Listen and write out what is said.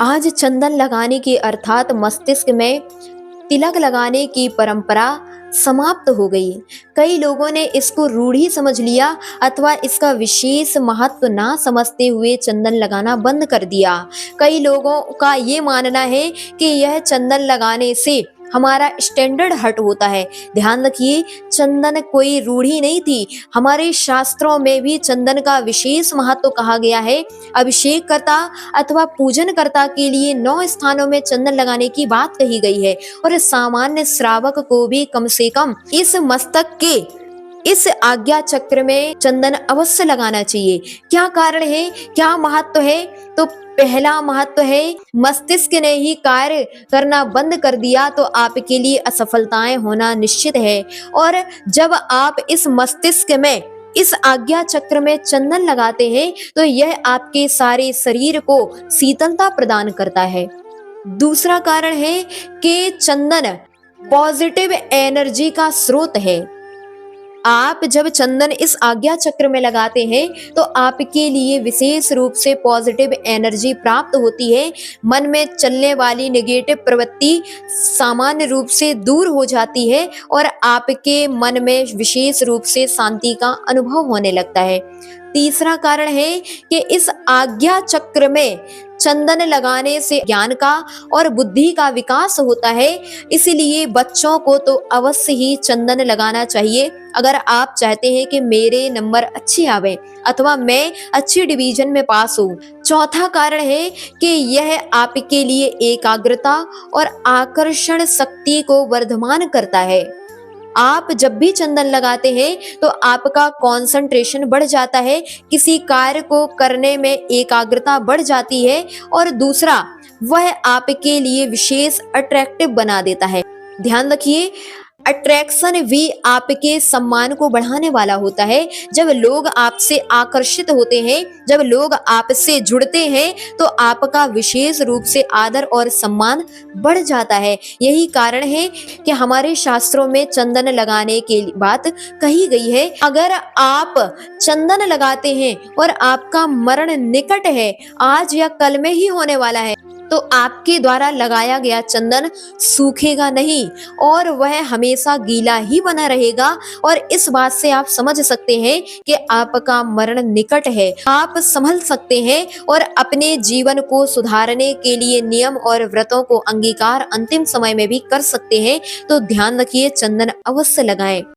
आज चंदन लगाने की अर्थात मस्तिष्क में तिलक लगाने की परंपरा समाप्त हो गई। कई लोगों ने इसको रूढ़ी समझ लिया अथवा इसका विशेष महत्व ना समझते हुए चंदन लगाना बंद कर दिया। कई लोगों का ये मानना है कि यह चंदन लगाने से हमारा स्टैंडर्ड हट होता है। ध्यान रखिए, चंदन कोई रूढ़ी नहीं थी। हमारे शास्त्रों में भी चंदन का विशेष महत्व कहा गया है। अभिषेक करता अथवा पूजन कर्ता के लिए 9 स्थानों में चंदन लगाने की बात कही गई है और सामान्य श्रावक को भी कम से कम इस मस्तक के इस आज्ञा चक्र में चंदन अवश्य लगाना चाहिए। क्या कारण है, क्या महत्व है? तो पहला महत्व है, मस्तिष्क ने ही कार्य करना बंद कर दिया तो आपके लिए असफलताएं होना निश्चित है। और जब आप इस मस्तिष्क में इस आज्ञा चक्र में चंदन लगाते हैं तो यह आपके सारे शरीर को शीतलता प्रदान करता है। दूसरा कारण है कि चंदन पॉजिटिव एनर्जी का स्रोत है। आप जब चंदन इस आज्ञा चक्र में लगाते हैं तो आपके लिए विशेष रूप से पॉजिटिव एनर्जी प्राप्त होती है। मन में चलने वाली नेगेटिव प्रवृत्ति सामान्य रूप से दूर हो जाती है और आपके मन में विशेष रूप से शांति का अनुभव होने लगता है। तीसरा कारण है कि इस आज्ञा चक्र में चंदन लगाने से ज्ञान का और बुद्धि का विकास होता है। इसलिए बच्चों को तो अवश्य ही चंदन लगाना चाहिए अगर आप चाहते हैं कि मेरे नंबर अच्छे आवे अथवा मैं अच्छी डिवीजन में पास हूँ। चौथा कारण है कि यह आपके लिए एकाग्रता और आकर्षण शक्ति को वर्धमान करता है। आप जब भी चंदन लगाते हैं तो आपका कंसंट्रेशन बढ़ जाता है, किसी कार्य को करने में एकाग्रता बढ़ जाती है और दूसरा वह आपके लिए विशेष अट्रैक्टिव बना देता है। ध्यान रखिए, अट्रैक्शन भी आपके सम्मान को बढ़ाने वाला होता है। जब लोग आपसे आकर्षित होते हैं, जब लोग आपसे जुड़ते हैं तो आपका विशेष रूप से आदर और सम्मान बढ़ जाता है। यही कारण है कि हमारे शास्त्रों में चंदन लगाने की बात कही गई है। अगर आप चंदन लगाते हैं और आपका मरण निकट है, आज या कल में ही होने वाला है, तो आपके द्वारा लगाया गया चंदन सूखेगा नहीं और वह हमेशा गीला ही बना रहेगा। और इस बात से आप समझ सकते हैं कि आपका मरण निकट है। आप संभल सकते हैं और अपने जीवन को सुधारने के लिए नियम और व्रतों को अंगीकार अंतिम समय में भी कर सकते हैं। तो ध्यान रखिए, चंदन अवश्य लगाएं।